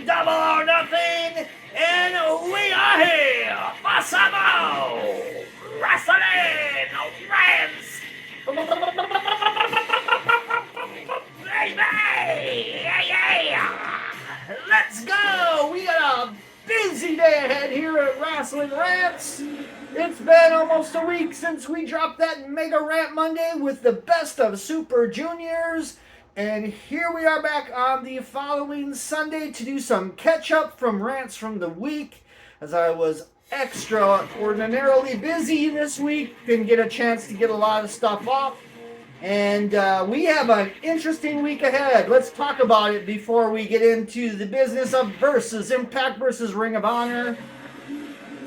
from Double or Nothing, and we are here for Sabre Wrestling Rants. Baby! Yeah! Let's go! We got a busy day ahead here at Wrestling Rants. It's been almost a week since we dropped that Mega Rant Monday with the best of Super Juniors. And here we are back on the following Sunday to do some catch-up from rants from the week, as I was extraordinarily busy this week. Didn't get a chance to get a lot of stuff off. And we have an interesting week ahead. Let's talk about it before we get into the business of Versus, Impact versus Ring of Honor.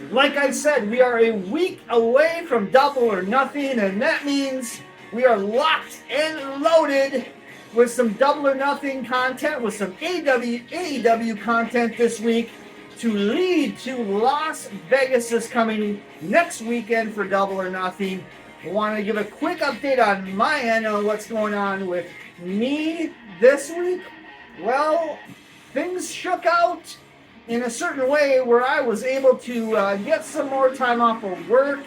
Like I said, we are a week away from Double or Nothing, and that means we are locked and loaded with some Double or Nothing content, with some AEW content this week to lead to Las Vegas this coming next weekend for Double or Nothing. I want to give a quick update on my end on what's going on with me this week. Well, things shook out in a certain way where I was able to get some more time off of work.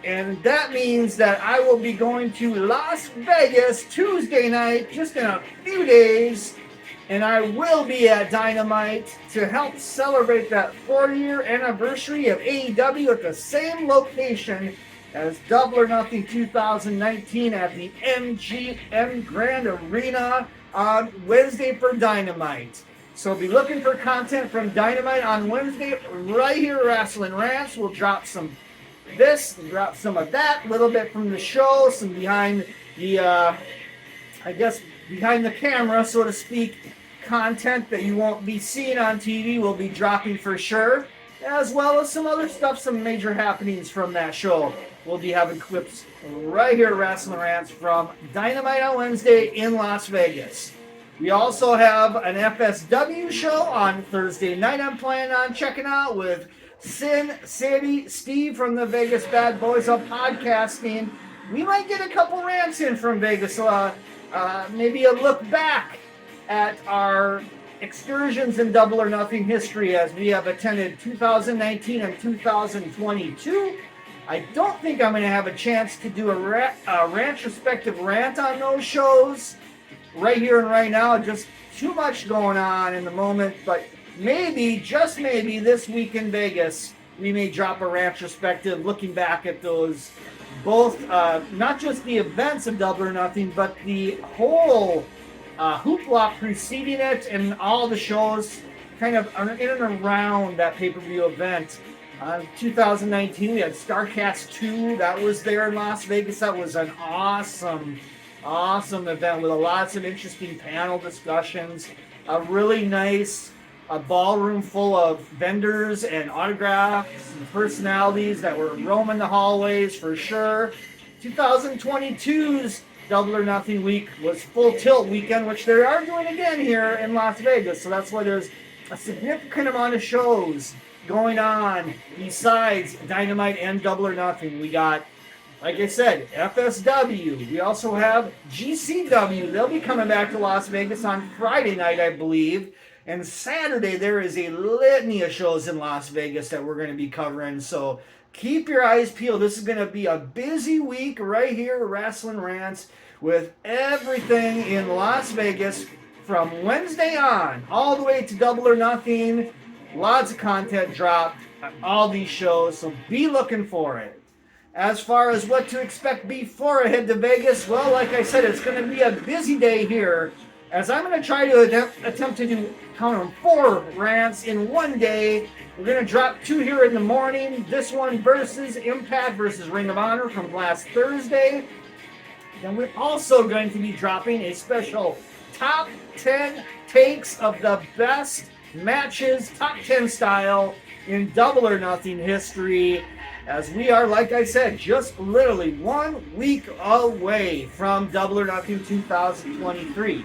And that means that I will be going to Las Vegas Tuesday night, just in a few days. And I will be at Dynamite to help celebrate that 4-year anniversary of AEW at the same location as Double or Nothing 2019 at the MGM Grand Arena on Wednesday for Dynamite. So be looking for content from Dynamite on Wednesday right here at Wrestling Rants. We'll drop some this, drop some of that, a little bit from the show, some behind the, behind the camera, so to speak, content that you won't be seeing on TV will be dropping for sure, as well as some other stuff, some major happenings from that show. We'll be having clips right here at Wrestling Rants from Dynamite on Wednesday in Las Vegas. We also have an FSW show on Thursday night I'm planning on checking out with Sin City Steve from the Vegas Bad Boys of Podcasting. We might get a couple rants in from Vegas, maybe a look back at our excursions in Double or Nothing history as we have attended 2019 and 2022. I don't think I'm going to have a chance to do a retrospective rant on those shows right here and right now. Just too much going on in the moment, but maybe, just maybe, this week in Vegas, we may drop a retrospective looking back at those, both, not just the events of Double or Nothing, but the whole hoopla preceding it and all the shows kind of in and around that pay-per-view event. 2019, we had StarCast 2. That was there in Las Vegas. That was an awesome event with lots of interesting panel discussions. A really nice ballroom full of vendors and autographs and personalities that were roaming the hallways for sure. 2022's Double or Nothing week was Full Tilt weekend, which they are doing again here in Las Vegas. So that's why there's a significant amount of shows going on besides Dynamite and Double or Nothing. We got, like I said, FSW. We also have GCW. They'll be coming back to Las Vegas on Friday night, I believe. And Saturday, there is a litany of shows in Las Vegas that we're going to be covering. So keep your eyes peeled. This is going to be a busy week right here at Wrestling Rants with everything in Las Vegas from Wednesday on all the way to Double or Nothing. Lots of content dropped on all these shows, so be looking for it. As far as what to expect before I head to Vegas, well, like I said, it's going to be a busy day here, as I'm going to try to attempt to do 4 rants in one day. We're going to drop 2 here in the morning. This one versus Impact versus Ring of Honor from last Thursday. Then we're also going to be dropping a special top 10 takes of the best matches, top 10 style, in Double or Nothing history, as we are, like I said, just literally 1 week away from Double or Nothing 2023.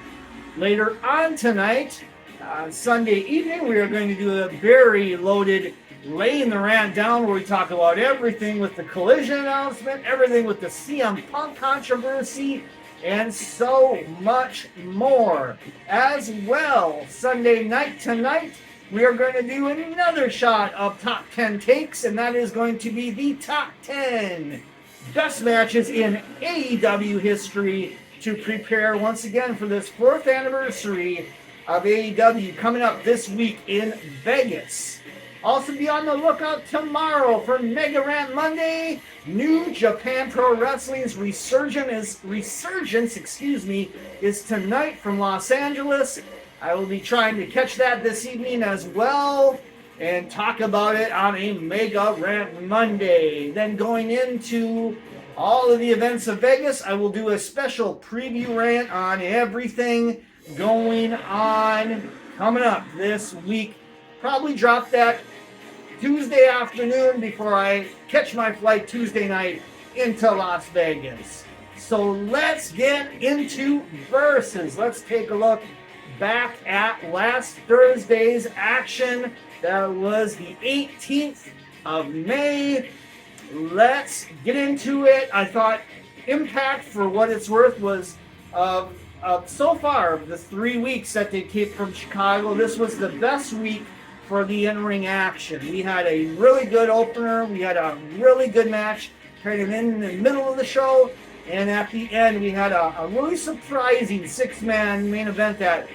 Later on tonight, on Sunday evening, we are going to do a very loaded laying the rant down where we talk about everything with the Collision announcement, everything with the CM Punk controversy, and so much more. As well, Sunday night tonight, we are going to do another shot of top 10 takes, and that is going to be the top 10 best matches in AEW history to prepare once again for this 4th anniversary of AEW coming up this week in Vegas. Also be on the lookout tomorrow for Mega Rant Monday. New Japan Pro Wrestling's resurgence is tonight from Los Angeles. I will be trying to catch that this evening as well and talk about it on a Mega Rant Monday. Then going into all of the events of Vegas, I will do a special preview rant on everything going on coming up this week. Probably drop that Tuesday afternoon before I catch my flight Tuesday night into Las Vegas. So let's get into Versus. Let's take a look back at last Thursday's action. That was the 18th of May. Let's get into it. I thought Impact, for what it's worth, was so far, the 3 weeks that they came from Chicago, this was the best week for the in-ring action. We had a really good opener. We had a really good match kind of in the middle of the show. And at the end, we had a really surprising 6-man main event that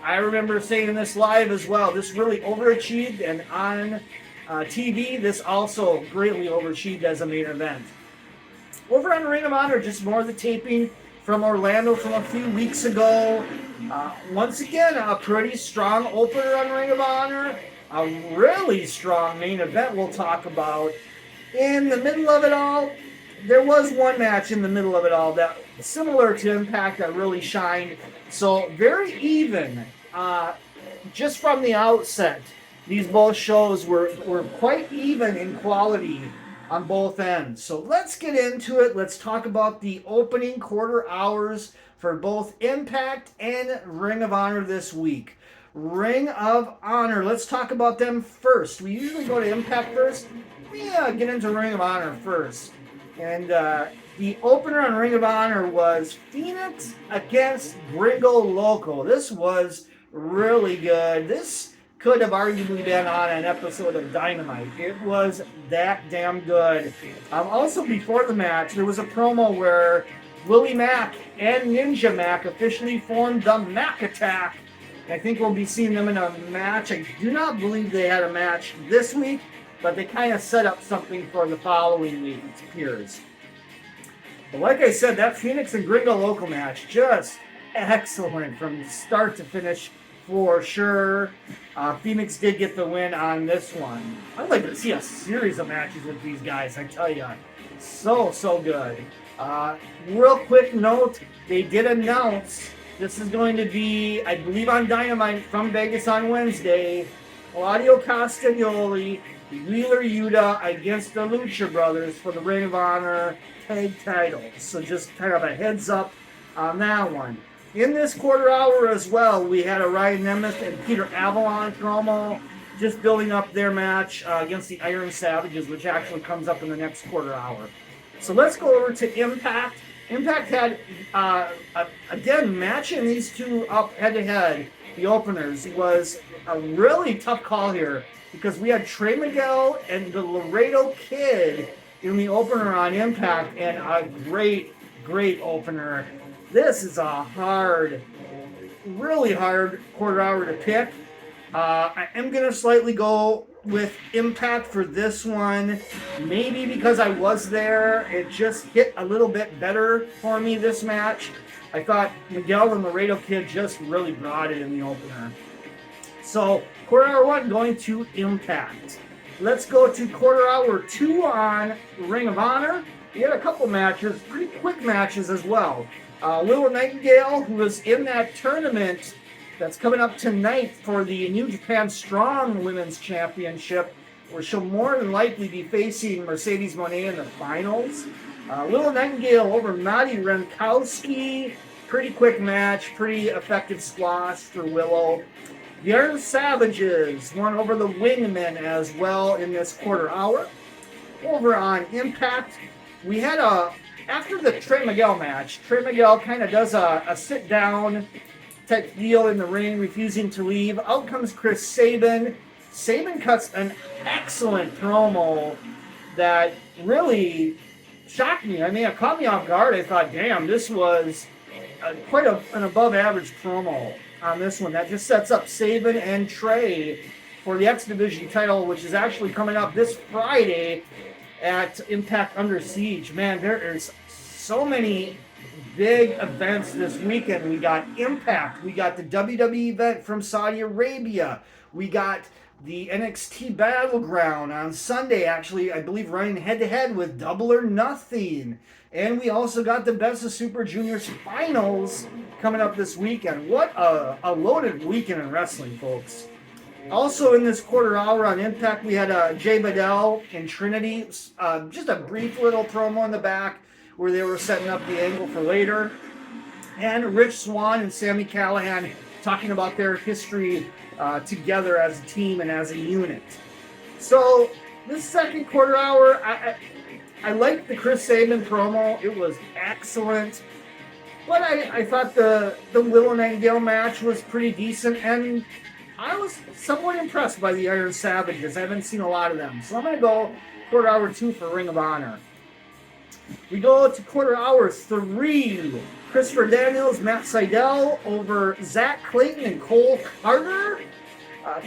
I remember saying this live as well. This really overachieved, and on TV, this also greatly overachieved as a main event. Over on Ring of Honor, just more of the taping from Orlando from a few weeks ago. Once again, a pretty strong opener on Ring of Honor. A really strong main event we'll talk about. In the middle of it all, there was one match in the middle of it all that, similar to Impact, that really shined. So very even. Just from the outset, these both shows were quite even in quality on both ends. So let's get into it. Let's talk about the opening quarter hours for both Impact and Ring of Honor this week. Ring of Honor, let's talk about them first. We usually go to Impact first. Get into Ring of Honor first. And the opener on Ring of Honor was Phoenix against Gringo Loco. This was really good. This could have arguably been on an episode of Dynamite. It was that damn good. Also, before the match, there was a promo where Willie Mack and Ninja Mack officially formed the Mack Attack. I think we'll be seeing them in a match. I do not believe they had a match this week, but they kind of set up something for the following week, it appears. But like I said, that Phoenix and Gringo Loco match, just excellent from start to finish for sure. Phoenix did get the win on this one. I'd like to see a series of matches with these guys, I tell you. So good. Real quick note, they did announce this is going to be, I believe, on Dynamite from Vegas on Wednesday. Claudio Castagnoli, Wheeler Yuta against the Lucha Brothers for the Ring of Honor tag titles. So just kind of a heads up on that one. In this quarter hour as well, we had a Ryan Nemeth and Peter Avalon promo, just building up their match against the Iron Savages, which actually comes up in the next quarter hour. So let's go over to Impact. Impact had, again, matching these two up head-to-head, the openers, was a really tough call here because we had Trey Miguel and the Laredo Kid in the opener on Impact, and a great opener. This is a really hard quarter hour to pick. I am going to slightly go with Impact for this one. Maybe because I was there, it just hit a little bit better for me this match. I thought Miguel and Laredo Kid just really brought it in the opener. So, quarter hour one going to Impact. Let's go to quarter hour two on Ring of Honor. We had a couple matches, pretty quick matches as well. Willow Nightingale, who was in that tournament that's coming up tonight for the New Japan Strong Women's Championship, where she'll more than likely be facing Mercedes Moné in the finals. Willow Nightingale over Maddie Renkowski. Pretty quick match, pretty effective squash for Willow. The Iron Savages won over the Wingmen as well in this quarter hour. Over on Impact, we had a after the Trey Miguel match, Trey Miguel kind of does a sit-down type deal in the ring, refusing to leave. Out comes Chris Sabin. Sabin cuts an excellent promo that really shocked me. I mean, it caught me off guard. I thought, damn, this was quite an above-average promo on this one. That just sets up Sabin and Trey for the X Division title, which is actually coming up this Friday at Impact Under Siege. Man, there is so many big events this weekend. We got Impact. We got the WWE event from Saudi Arabia. We got the NXT Battleground on Sunday, actually, I believe, running head-to-head with Double or Nothing. And we also got the Best of Super Juniors Finals coming up this weekend. What a loaded weekend in wrestling, folks. Also in this quarter hour on Impact, we had Jay Bedell and Trinity. Just a brief little promo in the back where they were setting up the angle for later. And Rich Swann and Sami Callihan talking about their history together as a team and as a unit. So this second quarter hour, I liked the Chris Sabin promo. It was excellent. But I thought the Willow Nightingale match was pretty decent, and I was somewhat impressed by the Iron Savages. I haven't seen a lot of them. So I'm going to go quarter hour 2 for Ring of Honor. We go to quarter hour 3. Christopher Daniels, Matt Sydal over Zach Clayton and Cole Carter.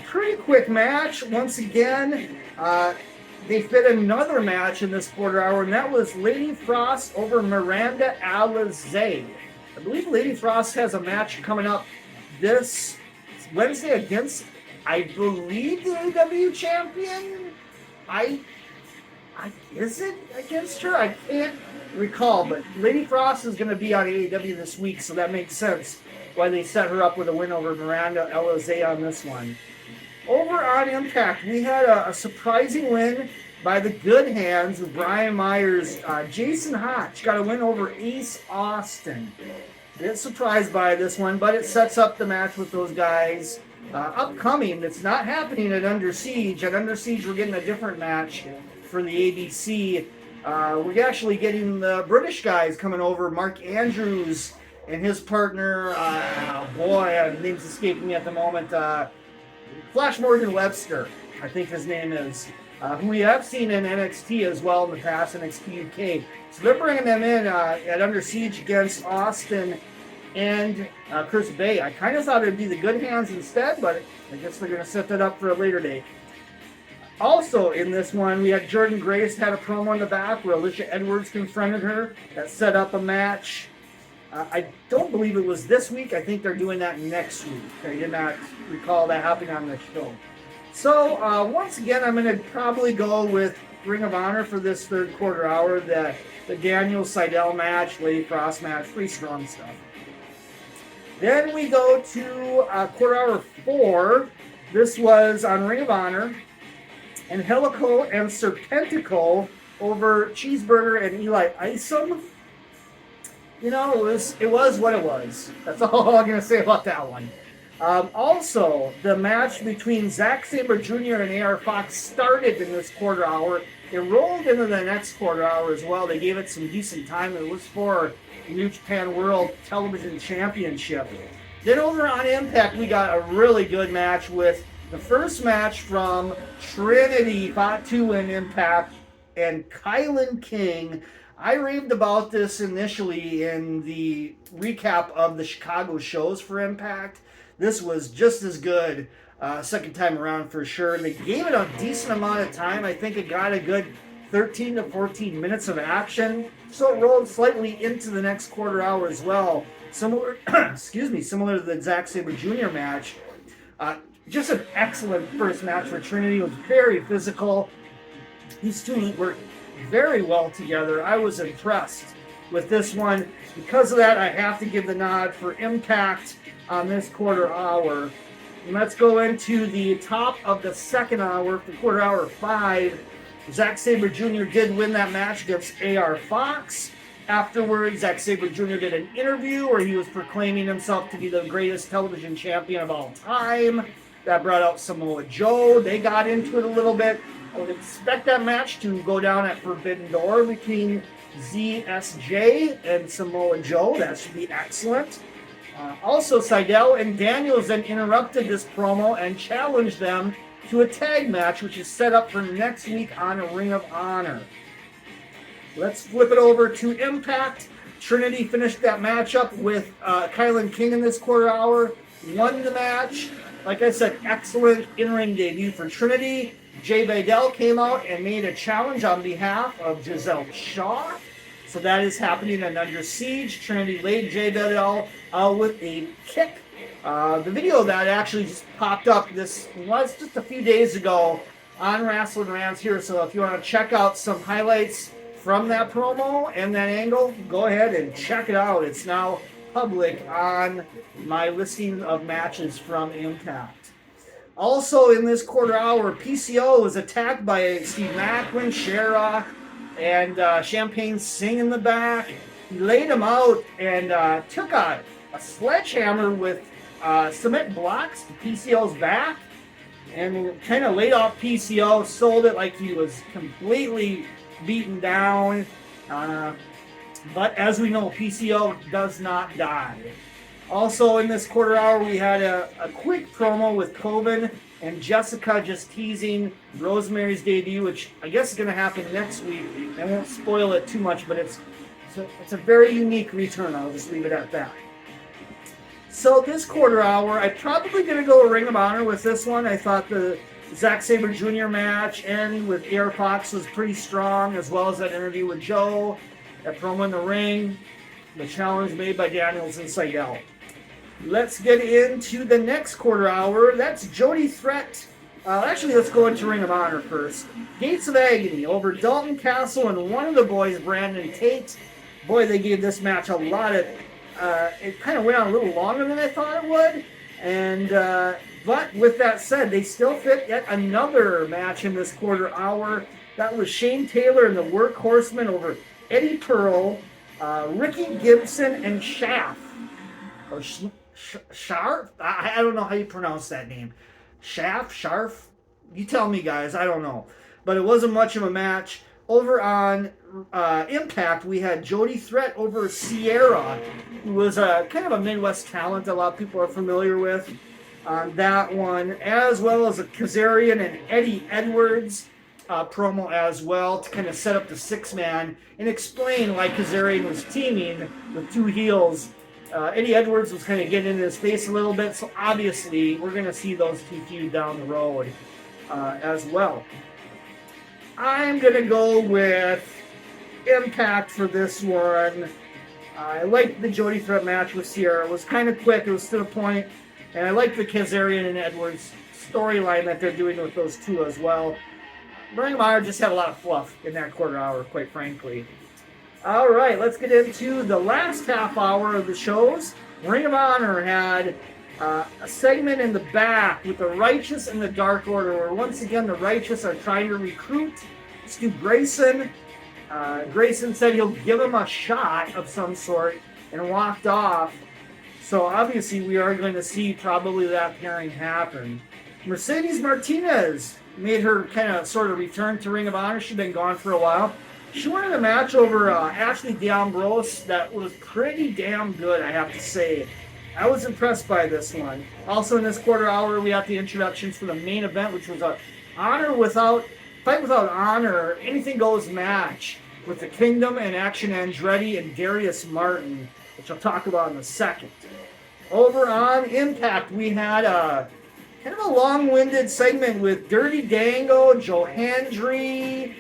Pretty quick match. Once again, they fit another match in this quarter hour, and that was Lady Frost over Miranda Alizé. I believe Lady Frost has a match coming up this Wednesday against, I believe, the AEW champion. Is it against her? I can't recall, but Lady Frost is going to be on AEW this week, so that makes sense why they set her up with a win over Miranda Alizé on this one. Over on Impact, we had a surprising win by the good hands of Brian Myers. Jason Hotch got a win over Ace Austin. A bit surprised by this one, but it sets up the match with those guys. Upcoming, it's not happening at Under Siege. At Under Siege, we're getting a different match for the ABC. We're actually getting the British guys coming over. Mark Andrews and his partner, name's escaping me at the moment. Flash Morgan Webster, I think his name is, who we have seen in NXT as well in the past, NXT UK. So they're bringing them in at Under Siege against Austin and Chris Bay. I kind of thought it'd be the good hands instead, but I guess they're going to set that up for a later date. Also in this one, we had Jordan Grace had a promo in the back where Alicia Edwards confronted her. That set up a match. I don't believe it was this week. I think they're doing that next week. I did not recall that happening on the show. So once again, I'm going to probably go with Ring of Honor for this third quarter hour. The Daniel Sydal match, Lady Frost match, pretty strong stuff. Then we go to quarter hour 4. This was on Ring of Honor. And Helico and Serpentico over Cheeseburger and Eli Isom. You know, it was what it was. That's all I'm going to say about that one. Also, the match between Zack Sabre Jr. and AR Fox started in this quarter hour. It rolled into the next quarter hour as well. They gave it some decent time. It was for the New Japan World Television Championship. Then over on Impact, we got a really good match with the first match from Trinity, fought to win Impact, and Kylan King. I raved about this initially in the recap of the Chicago shows for Impact. This was just as good second time around for sure. They gave it a decent amount of time. I think it got a good 13 to 14 minutes of action. So it rolled slightly into the next quarter hour as well. Similar, similar to the Zack Sabre Jr. match. Just an excellent first match for Trinity. It was very physical. These two worked very well together. I was impressed with this one. Because of that, I have to give the nod for Impact on this quarter hour. And let's go into the top of the second hour for quarter hour 5. Zack Sabre Jr. did win that match against AR Fox. Afterwards, Zack Sabre Jr. did an interview where he was proclaiming himself to be the greatest television champion of all time. That brought out Samoa Joe. They got into it a little bit. I would expect that match to go down at Forbidden Door between ZSJ and Samoa Joe. That should be excellent. Also, Seidel and Daniels then interrupted this promo and challenged them to a tag match, which is set up for next week on a Ring of Honor. Let's flip it over to Impact. Trinity finished that matchup with Kylan King in this quarter hour, won the match. Like I said, excellent in-ring debut for Trinity. Jay Vidal came out and made a challenge on behalf of Giselle Shaw. So that is happening in Under Siege. Trinity laid Jay Vidal out with a kick. The video of that actually just popped up. This was just a few days ago on Wrestling Rants here. So if you want to check out some highlights from that promo and that angle, go ahead and check it out. It's now public on my listing of matches from Impact. Also in this quarter hour, PCO was attacked by Steve Macklin, Sherrock, and Champagne Singh in the back. He laid him out and took a sledgehammer with cement blocks to PCO's back and kind of laid off PCO, sold it like he was completely beaten down. But as we know, PCO does not die. Also in this quarter hour, we had a quick promo with Coven and Jessica just teasing Rosemary's debut, which I guess is going to happen next week. I won't spoil it too much, but it's a very unique return. I'll just leave it at that. So this quarter hour, I'm probably going to go Ring of Honor with this one. I thought the Zack Sabre Jr. match and with Air Fox was pretty strong, as well as that interview with Joe, that promo in the ring, the challenge made by Daniels and Seidel. Let's get into the next quarter hour. That's Jody Threat. Actually, let's go into Ring of Honor first. Gates of Agony over Dalton Castle and one of the boys, Brandon Tate. Boy, they gave this match a lot of... it kind of went on a little longer than I thought it would. And but with that said, they still fit yet another match in this quarter hour. That was Shane Taylor and the Workhorsemen over Eddie Pearl, Ricky Gibson, and Schaff. Or Sharf? I don't know how you pronounce that name. Sharf? You tell me, guys. I don't know. But it wasn't much of a match. Over on Impact, we had Jody Threat over Sierra, who was kind of a Midwest talent a lot of people are familiar with on that one, as well as a Kazarian and Eddie Edwards promo as well to kind of set up the six-man and explain why Kazarian was teaming with two heels. Eddie Edwards was kind of getting into his face a little bit, so obviously we're going to see those two feud down the road as well. I'm going to go with Impact for this one. I liked the Jody Threat match with Sierra. It was kind of quick. It was to the point. And I like the Kazarian and Edwards storyline that they're doing with those two as well. Ring of Honor just had a lot of fluff in that quarter hour, quite frankly. All right, let's get into the last half hour of the shows. Ring of Honor had a segment in the back with the Righteous and the Dark Order, where once again the Righteous are trying to recruit Stu Grayson. Grayson said he'll give him a shot of some sort and walked off. So obviously we are going to see probably that pairing happen. Mercedes Martinez made her kind of sort of return to Ring of Honor. She'd been gone for a while. She won a match over Ashley D'Ambrose that was pretty damn good, I have to say. I was impressed by this one. Also in this quarter hour, we got the introductions for the main event, which was a Fight Without Honor, Anything Goes match with the Kingdom and Action Andretti and Darius Martin, which I'll talk about in a second. Over on Impact, we had a kind of a long-winded segment with Dirty Dango, Joe Hendry,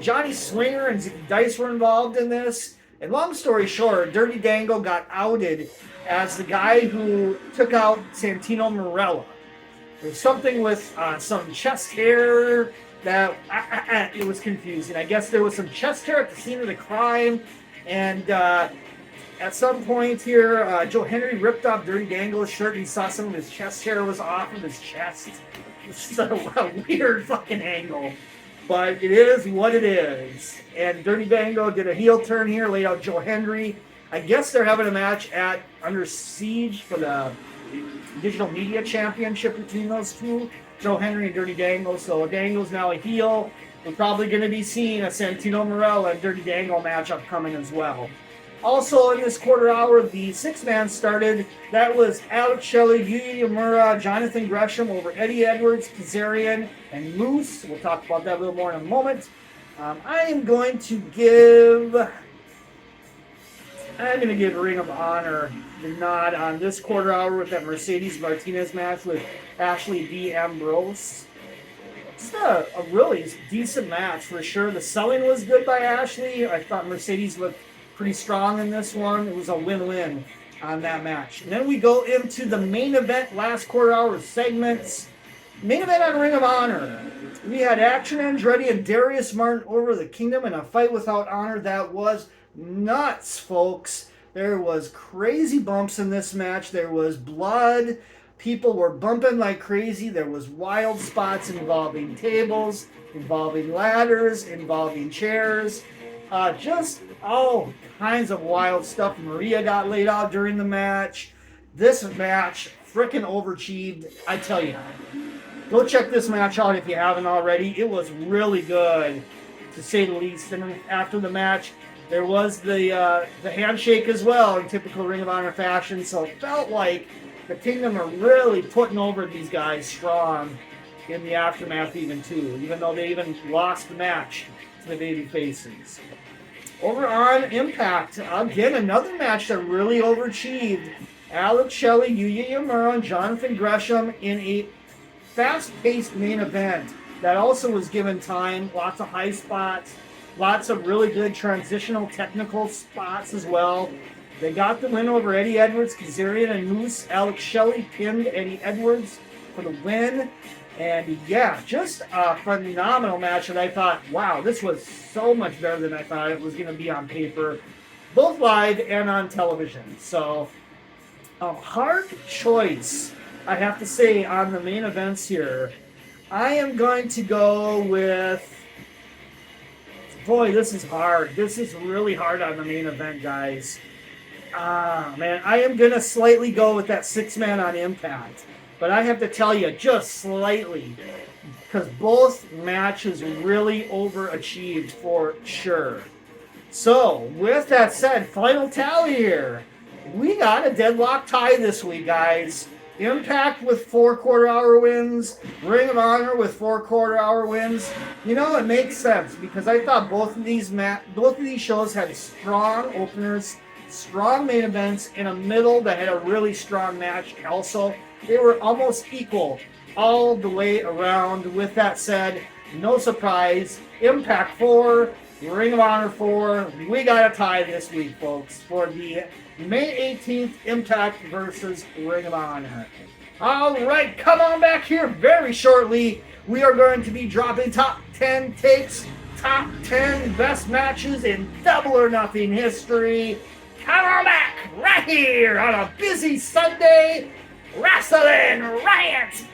Johnny Swinger and Zicky Dice were involved in this. And long story short, Dirty Dango got outed as the guy who took out Santino Marella. There's something with some chest hair that it was confusing. I guess there was some chest hair at the scene of the crime, and at some point here, Joe Hendry ripped off Dirty Dango's shirt and he saw some of his chest hair was off of his chest. It's a weird fucking angle. But it is what it is. And Dirty Dango did a heel turn here, laid out Joe Hendry. I guess they're having a match at Under Siege for the Digital Media Championship between those two, Joe Hendry and Dirty Dango. So Dango's now a heel. we're probably going to be seeing a Santino Marella and Dirty Dango matchup coming as well. Also in this quarter hour, the 6-man started. That was Alex Shelley, Yuya Yamura, Jonathan Gresham over Eddie Edwards, Kazarian, and Moose. We'll talk about that a little more in a moment. I am going to give Ring of Honor the nod on this quarter hour with that Mercedes Martinez match with Ashley D. Ambrose. It's a really decent match for sure. The selling was good by Ashley. I thought Mercedes looked pretty strong in this one. It was a win-win on that match. And then we go into the main event, last quarter hour segments. Main event on Ring of Honor. We had Action Andretti and Darius Martin over the Kingdom in a fight without honor that was nuts, folks. There was crazy bumps in this match. There was blood. People were bumping like crazy. There was wild spots involving tables, involving ladders, involving chairs. Just all kinds of wild stuff. Maria got laid out during the match. This match freaking overachieved. I tell you, go check this match out if you haven't already. It was really good, to say the least. And after the match, there was the handshake as well in typical Ring of Honor fashion. So it felt like the Kingdom are really putting over these guys strong in the aftermath even too, even though they even lost the match to the baby faces. Over on Impact, again, another match that really overachieved. Alex Shelley, Yuya Yamura, and Jonathan Gresham in a fast-paced main event that also was given time. Lots of high spots, lots of really good transitional technical spots as well. They got the win over Eddie Edwards, Kazarian, and Moose. Alex Shelley pinned Eddie Edwards for the win. And yeah, just a phenomenal match that I thought, wow, this was so much better than I thought it was going to be on paper, both live and on television. So, hard choice, I have to say, on the main events here. I am going to go with, boy, this is hard. This is really hard on the main event, guys. Man, I am going to slightly go with that 6-man on Impact. But I have to tell you, just slightly, because both matches really overachieved for sure. So, with that said, final tally here. We got a deadlock tie this week, guys. Impact with 4 quarter-hour wins. Ring of Honor with 4 quarter-hour wins. You know, it makes sense, because I thought both of these shows had strong openers, strong main events, in a middle that had a really strong match also. They were almost equal all the way around. With that said, no surprise. Impact 4, Ring of Honor 4. We got a tie this week, folks, for the May 18th Impact versus Ring of Honor. All right, come on back here very shortly. We are going to be dropping top 10 takes, top 10 best matches in Double or Nothing history. Come on back right here on a busy Sunday. Wrestling Rant!